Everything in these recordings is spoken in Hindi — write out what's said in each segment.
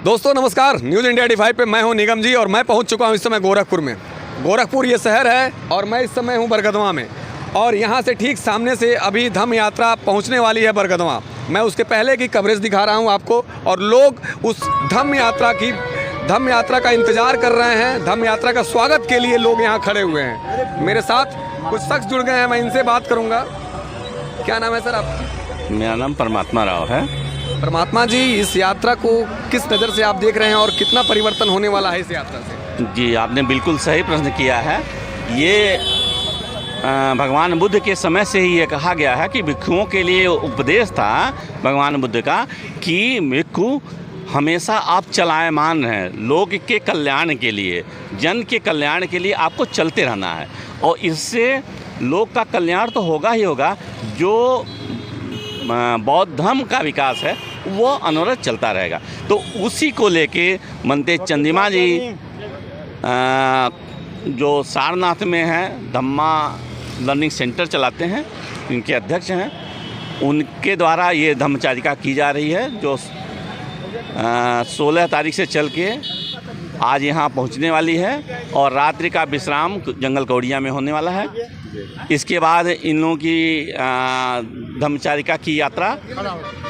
दोस्तों नमस्कार, न्यूज़ इंडिया 85 पे मैं हूं निगम जी और मैं पहुंच चुका हूं इस समय गोरखपुर में। गोरखपुर ये शहर है और मैं इस समय हूं बरगदवा में और यहां से ठीक सामने से अभी धम्म यात्रा पहुंचने वाली है बरगदवा। मैं उसके पहले की कवरेज दिखा रहा हूं आपको और लोग उस धम्म यात्रा का इंतज़ार कर रहे हैं। धम्म यात्रा का स्वागत के लिए लोग यहाँ खड़े हुए हैं। मेरे साथ कुछ शख्स जुड़ गए हैं, मैं इनसे बात करूँगा। क्या नाम है सर आपका? मेरा नाम परमात्मा राव है। परमात्मा जी, इस यात्रा को किस नज़र से आप देख रहे हैं और कितना परिवर्तन होने वाला है इस यात्रा से? जी, आपने बिल्कुल सही प्रश्न किया है। ये भगवान बुद्ध के समय से ही ये कहा गया है कि भिक्षुओं के लिए उपदेश था भगवान बुद्ध का कि भिक्षु हमेशा आप चलायमान हैं, लोग के कल्याण के लिए, जन के कल्याण के लिए आपको चलते रहना है और इससे लोग का कल्याण तो होगा ही होगा। जो बौद्ध धर्म का विकास है वो अनवरत चलता रहेगा। तो उसी को लेके मनते चंद्रिमा जी जो सारनाथ में हैं, धम्मा लर्निंग सेंटर चलाते हैं, इनके अध्यक्ष हैं, उनके द्वारा ये धम्मचारिका की जा रही है जो 16 तारीख से चल के आज यहाँ पहुँचने वाली है और रात्रि का विश्राम जंगल कौड़िया में होने वाला है। इसके बाद इन लोगों की धम्मचारिका की यात्रा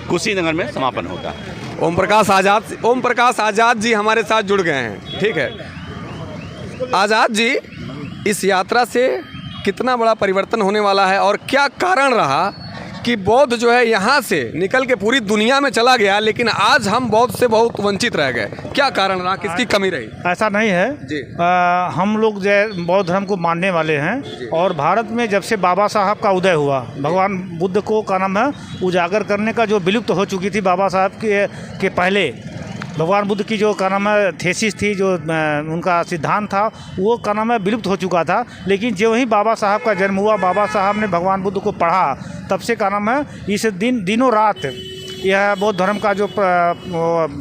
कुशीनगर में समापन होगा। ओम प्रकाश आज़ाद जी हमारे साथ जुड़ गए हैं। ठीक है आज़ाद जी, इस यात्रा से कितना बड़ा परिवर्तन होने वाला है और क्या कारण रहा कि बौद्ध जो है यहाँ से निकल के पूरी दुनिया में चला गया लेकिन आज हम बौद्ध से बहुत वंचित रह गए? क्या कारण रहा, किसकी कमी रही? ऐसा नहीं है जी। हम लोग जो बौद्ध धर्म को मानने वाले हैं और भारत में जब से बाबा साहब का उदय हुआ, भगवान बुद्ध को का नाम है उजागर करने का जो विलुप्त हो चुकी थी बाबा साहब के पहले, भगवान बुद्ध की जो का नाम है थेसिस थी, जो उनका सिद्धांत था, वो का नाम है विलुप्त हो चुका था। लेकिन जो ही बाबा साहब का जन्म हुआ, बाबा साहब ने भगवान बुद्ध को पढ़ा, तब से का नाम है इस दिनों रात यह बौद्ध धर्म का जो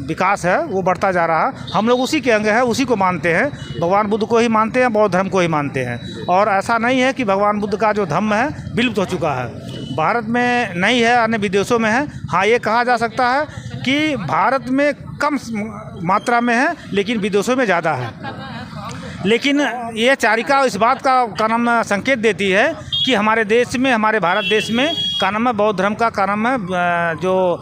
विकास है वो बढ़ता जा रहा है। हम लोग उसी के अंग हैं, उसी को मानते हैं, भगवान बुद्ध को ही मानते हैं, बौद्ध धर्म को ही मानते हैं। और ऐसा नहीं है कि भगवान बुद्ध का जो धम्म है विलुप्त हो चुका है, भारत में नहीं है, अन्य विदेशों में है। हाँ, ये कहा जा सकता है कि भारत में कम मात्रा में है लेकिन विदेशों में ज़्यादा है। लेकिन ये चारिका इस बात का नाम संकेत देती है कि हमारे देश में, हमारे भारत देश में का नाम है बौद्ध धर्म का नाम है जो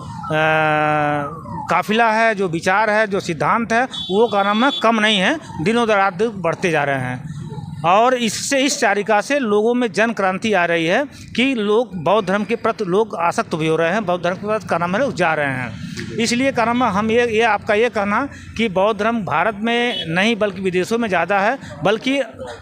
काफिला है, जो विचार है, जो सिद्धांत है, वो का नाम है कम नहीं है, दिनों रात बढ़ते जा रहे हैं। और इससे, इस चारिका से लोगों में जन क्रांति आ रही है कि लोग बौद्ध धर्म के प्रति लोग आसक्त भी हो रहे हैं, बौद्ध धर्म के प्रति का नाम है जा रहे हैं। इसलिए का नाम हम ये आपका ये कहना कि बौद्ध धर्म भारत में नहीं बल्कि विदेशों में ज़्यादा है। बल्कि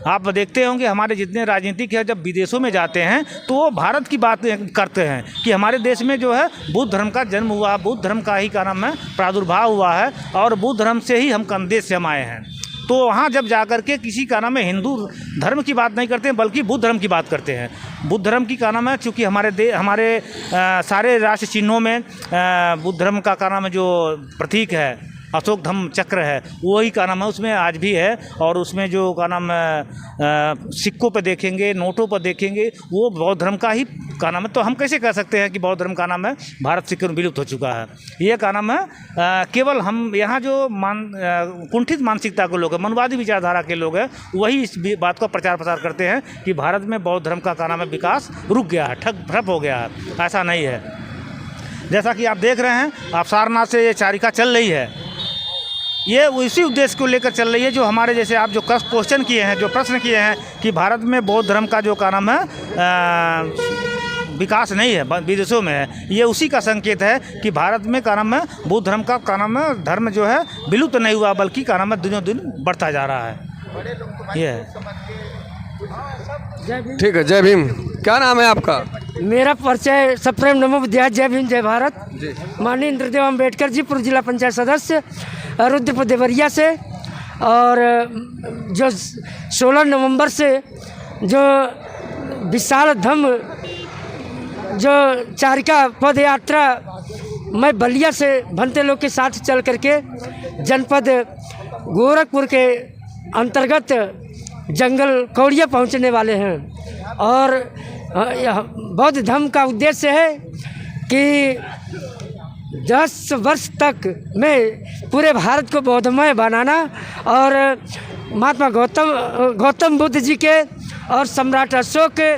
आप देखते होंगे हमारे जितने राजनीतिक है जब विदेशों में जाते हैं तो वो भारत की बात करते हैं कि हमारे देश में जो है बुद्ध धर्म का जन्म हुआ, बुद्ध धर्म का ही का नाम है प्रादुर्भाव हुआ है और बुद्ध धर्म से ही हम कंदेश से हम आए हैं। तो वहाँ जब जाकर के किसी का नाम है हिंदू धर्म की बात नहीं करते हैं बल्कि बुद्ध धर्म की बात करते हैं। बुद्ध धर्म की का नाम है, चूँकि हमारे सारे राष्ट्र चिन्हों में बुद्ध धर्म का नाम है जो प्रतीक है, अशोक धम्म चक्र है, वही का नाम है उसमें आज भी है। और उसमें जो का नाम सिक्कों पर देखेंगे, नोटों पर देखेंगे, वो बौद्ध धर्म का ही का नाम है। तो हम कैसे कह सकते हैं कि बौद्ध धर्म का नाम है भारत से विलुप्त हो चुका है? ये का नाम है केवल हम यहाँ जो कुंठित मानसिकता के लोग हैं, मनवादी विचारधारा के लोग हैं, वही इस बात का प्रचार प्रसार करते हैं कि भारत में बौद्ध धर्म का नाम है विकास रुक गया है, ठप हो गया है। ऐसा नहीं है। जैसा कि आप देख रहे हैं, आप सारनाथ से ये चारिका चल रही है, ये उसी उद्देश्य को लेकर चल रही है जो हमारे जैसे आप जो क्वेश्चन किए हैं, जो प्रश्न किए हैं कि भारत में बौद्ध धर्म का जो का नाम है विकास नहीं है, विदेशों में है। ये उसी का संकेत है कि भारत में का नाम है बुद्ध धर्म का नाम है धर्म जो है विलुप्त नहीं हुआ बल्कि का नाम है दिनों दिन बढ़ता जा रहा है। ये है। ठीक है, जय भीम। क्या नाम है आपका? मेरा परिचय सप्रेम नमो विद्या। जय भीम जय भारत। माननीय इंद्रदेव अम्बेडकर जी, पूर्व जिला पंचायत सदस्य रुद्रपुर देवरिया से। और जो 16 नवंबर से जो विशाल धम्म जो चारिका पद यात्रा मैं बलिया से भंते लोग के साथ चल करके जनपद गोरखपुर के अंतर्गत जंगल कौड़िया पहुंचने वाले हैं। और बौद्ध धर्म का उद्देश्य है कि 10 वर्ष तक में पूरे भारत को बौद्धमय बनाना और महात्मा गौतम बुद्ध जी के और सम्राट अशोक के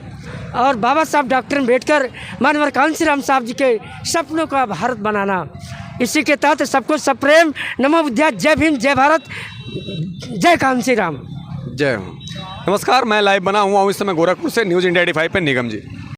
और बाबा साहब डॉक्टर अम्बेडकर मानवर कांशीराम साहब जी के सपनों का भारत बनाना। इसी के तहत सबको सप्रेम नमो बुद्धाय, जय भीम, जय भारत, जय कांशीराम। जय हो। नमस्कार, मैं लाइव बना हुआ हूँ इस समय गोरखपुर से न्यूज़ इंडिया 85 पे निगम जी।